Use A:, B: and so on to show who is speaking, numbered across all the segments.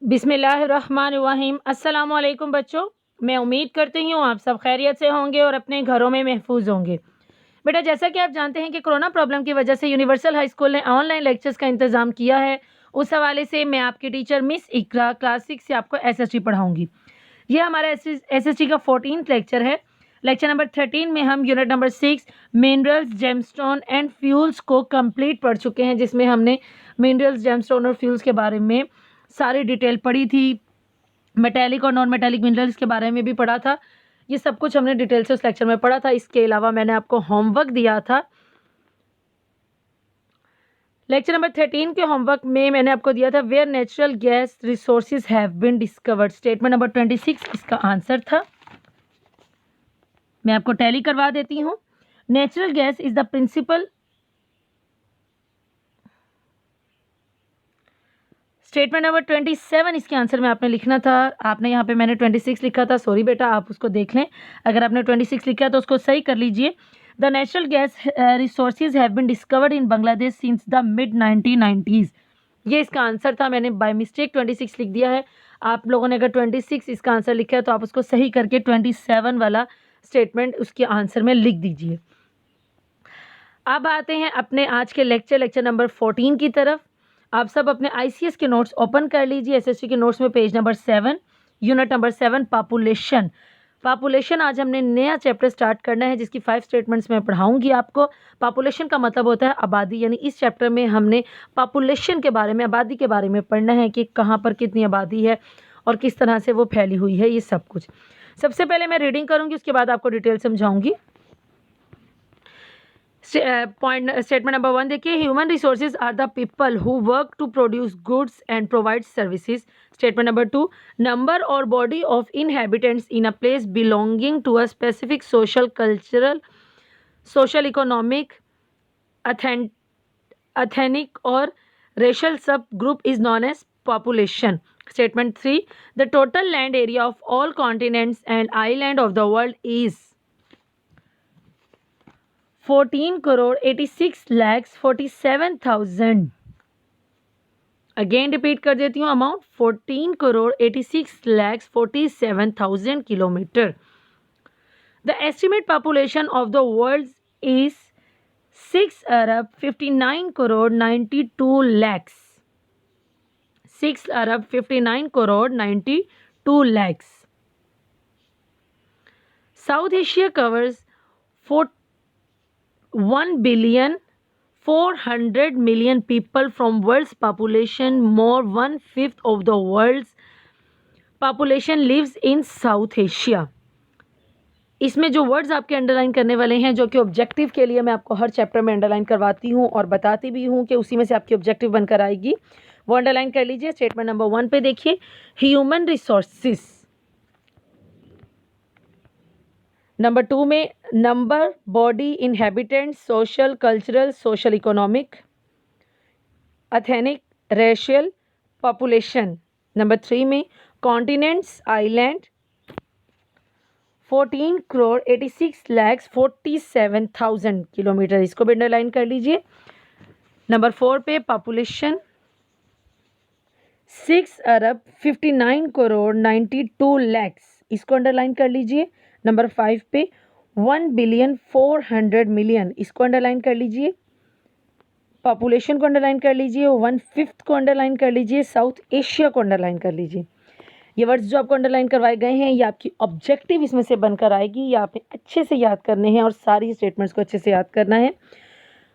A: बिस्मिल्लाहिर्रहमानिर्रहीम। अस्सलामुअलैकुम बच्चों, मैं उम्मीद करती हूँ आप सब खैरियत से होंगे और अपने घरों में महफूज होंगे। बेटा, जैसा कि आप जानते हैं कि कोरोना प्रॉब्लम की वजह से यूनिवर्सल हाई स्कूल ने ऑनलाइन लेक्चर्स का इंतज़ाम किया है। उस हवाले से मैं आपकी टीचर मिस इकरा क्लास 6 से आपको एसएसटी पढ़ाऊँगी। ये हमारा एसएसटी का 14th लेक्चर है। लेक्चर नंबर 13 में हम unit number 6 minerals, gemstone and fuels को कंप्लीट पढ़ चुके हैं, जिसमें हमने मिनरल्स, जेमस्टोन और फ्यूल्स के बारे में सारी डिटेल पढ़ी थी। मेटेलिक और नॉन मेटेलिक मिनरल्स के बारे में भी पढ़ा था। ये सब कुछ हमने डिटेल से उस लेक्चर में पढ़ा था। इसके अलावा मैंने आपको होमवर्क दिया था। लेक्चर नंबर 13 के होमवर्क में मैंने आपको दिया था where natural gas resources have been discovered. Statement number 26 इसका आंसर था। मैं आपको टैली करवा देती हूँ। Natural gas is the principal. Statement number 27 इसके आंसर में आपने लिखना था। आपने यहाँ पे मैंने 26 लिखा था, सॉरी बेटा, आप उसको देख लें। अगर आपने 26 लिखा है तो उसको सही कर लीजिए। The natural gas resources have been discovered in Bangladesh since the mid 1990s। ये इसका आंसर था। मैंने बाय मिस्टेक 26 लिख दिया है। आप लोगों ने अगर 26 इसका आंसर लिखा है तो आप उसको सही करके 27 वाला स्टेटमेंट उसके आंसर में लिख दीजिए। अब आते हैं अपने आज के लेक्चर नंबर 14 की तरफ। आप सब अपने आईसीएस के नोट्स ओपन कर लीजिए। एसएसटी के नोट्स में page number 7, unit number 7 population आज हमने नया चैप्टर स्टार्ट करना है, जिसकी 5 स्टेटमेंट्स मैं पढ़ाऊंगी आपको। पॉपुलेशन का मतलब होता है आबादी, यानी इस चैप्टर में हमने पॉपुलेशन के बारे में, आबादी के बारे में पढ़ना है कि कहाँ पर कितनी आबादी है और किस तरह से वो फैली हुई है, ये सब कुछ। सबसे पहले मैं रीडिंग करूँगी, उसके बाद आपको डिटेल समझाऊंगी। स्टेटमेंट नंबर 1 देखिए, human resources are the people who work to produce goods and provide services. Statement number 2, number or body of inhabitants in a place belonging to a specific social, cultural, social, economic, ethnic और racial सब group is known as population. Statement 3, the total land area of all continents and island of the world is 14,86,47,000। Again repeat कर देती हूँ amount, 14,86,47,000 kilometre. The estimate population of the world is 6,59,92 lakhs। 6,59,92 lakhs। South Asia covers 1,400,000,000 people from world's population. More 1/5 of the world's population lives in South Asia. इसमें जो words आपके underline करने वाले हैं, जो कि ऑब्जेक्टिव के लिए मैं आपको हर चैप्टर में अंडरलाइन करवाती हूँ और बताती भी हूँ कि उसी में से आपकी ऑब्जेक्टिव बनकर आएगी, वो अंडरलाइन कर लीजिए। स्टेटमेंट नंबर 1 पे देखिए, ह्यूमन रिसोर्सेस। नंबर 2 में number, body, inhabitants, social, cultural, social, economic, ethnic, racial, population. Number 3 में कॉन्टिनेंट्स, आइलैंड, 14,86,47,000 किलोमीटर, इसको भी अंडरलाइन कर लीजिए। नंबर 4 पे पॉपुलेशन 6,59,92 lakhs, इसको अंडरलाइन कर लीजिए। नंबर 5 पे 1,400,000,000, इसको अंडरलाइन कर लीजिए। पॉपुलेशन को अंडरलाइन कर लीजिए। 1/5 को अंडरलाइन कर लीजिए। साउथ एशिया को अंडरलाइन कर लीजिए। ये वर्ड्स जो आपको अंडरलाइन करवाए गए हैं, ये आपकी ऑब्जेक्टिव इसमें से बनकर आएगी। ये आपने अच्छे से याद करने हैं और सारी स्टेटमेंट्स को अच्छे से याद करना है।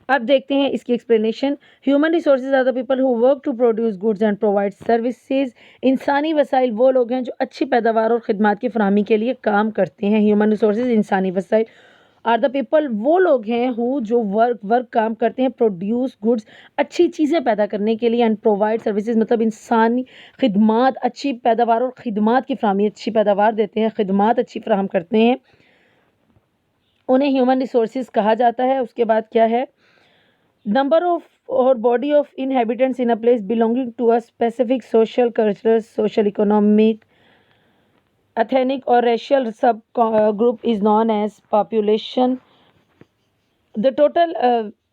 A: अब देखते हैं इसकी explanation. Human resources are the people who work to produce goods and provide services. इंसानी वसाइल वो लोग हैं जो अच्छी पैदावार और खिदमत की फराहमी के लिए काम करते हैं। ह्यूमन रिसोर्सेज, इंसानी वसाइल। आर द पीपल वो लोग हैं हु जो वर्क काम करते हैं, प्रोड्यूस गुड्स अच्छी चीज़ें पैदा करने के लिए, एंड प्रोवाइड सर्विसेज मतलब इंसानी खिदमत, अच्छी पैदावार और खिदमत की फराहमी, अच्छी पैदावार देते हैं, खिदमत अच्छी फराहम करते हैं, उन्हें ह्यूमन रिसोर्सेज कहा जाता है। उसके बाद क्या है, नंबर ऑफ और body of inhabitants in a place belonging to a specific social, cultural, social, economic, ethnic और रेशियल सब group is known as population. The total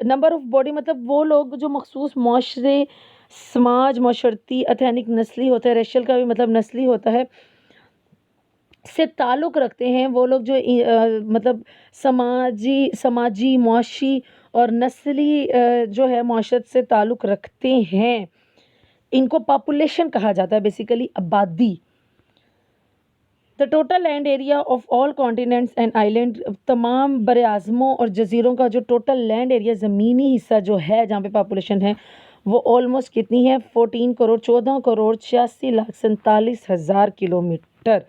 A: number of body मतलब वो लोग जो मखसूस माशरे समाज माशरती एथनिक नस्ली होता है, रेशियल का भी मतलब नस्ली होता है, से ताल्लुक़ रखते हैं वो लोग जो मतलब समाजी मुआशी और नस्ली जो है माशरत से ताल्लुक़ रखते हैं, इनको पॉपुलेशन कहा जाता है, बेसिकली आबादी। The total land area of all continents and island, तमाम बर आज़मों और जज़ीरों का जो टोटल लैंड एरिया ज़मीनी हिस्सा जो है जहाँ पे पॉपुलेशन है वो ऑलमोस्ट कितनी है 14 crore 14,86,47,000 kilometre.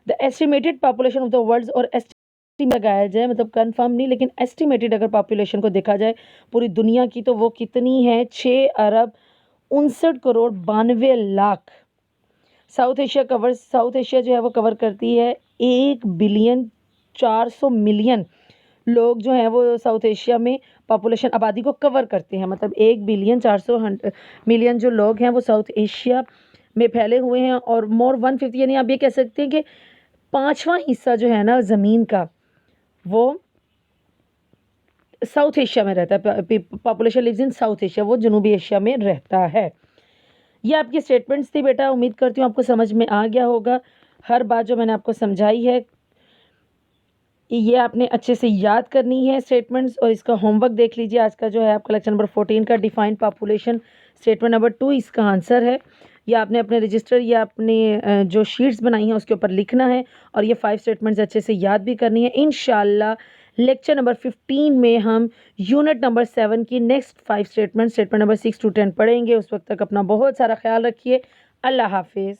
A: The estimated population of the world, और एस्टिमेट लगाया जाए मतलब कंफर्म नहीं लेकिन एस्टिमेटेड अगर पॉपुलेशन को देखा जाए पूरी दुनिया की तो वो कितनी है 6,59,92,00,000। साउथ एशिया जो है वो कवर करती है 1,400,000,000 लोग जो हैं वो साउथ एशिया में पॉपुलेशन आबादी को कवर करते हैं, मतलब 1,400,000,000 जो लोग हैं वो साउथ एशिया में फैले हुए हैं, और मोर 150 यानी आप ये कह सकते हैं कि 5वां हिस्सा जो है ना ज़मीन का वो साउथ एशिया में रहता है। Population lives in South Asia, वो जनूबी एशिया में रहता है। ये आपकी स्टेटमेंट्स थी बेटा, उम्मीद करती हूँ आपको समझ में आ गया होगा। हर बात जो मैंने आपको समझाई है ये आपने अच्छे से याद करनी है स्टेटमेंट्स, और इसका होमवर्क देख लीजिए। आज का जो है आपका लेक्चर नंबर 14 का डिफाइंड पॉपुलेशन स्टेटमेंट नंबर 2 इसका आंसर है। ये आपने अपने रजिस्टर या अपने जो शीट्स बनाई हैं उसके ऊपर लिखना है, और ये 5 स्टेटमेंट्स अच्छे से याद भी करनी है। इंशाल्लाह लेक्चर नंबर 15 में हम यूनिट नंबर 7 की नेक्स्ट 5 स्टेटमेंट नंबर 6 to 10 पढ़ेंगे। उस वक्त तक अपना बहुत सारा ख्याल रखिए। अल्लाह हाफिज़।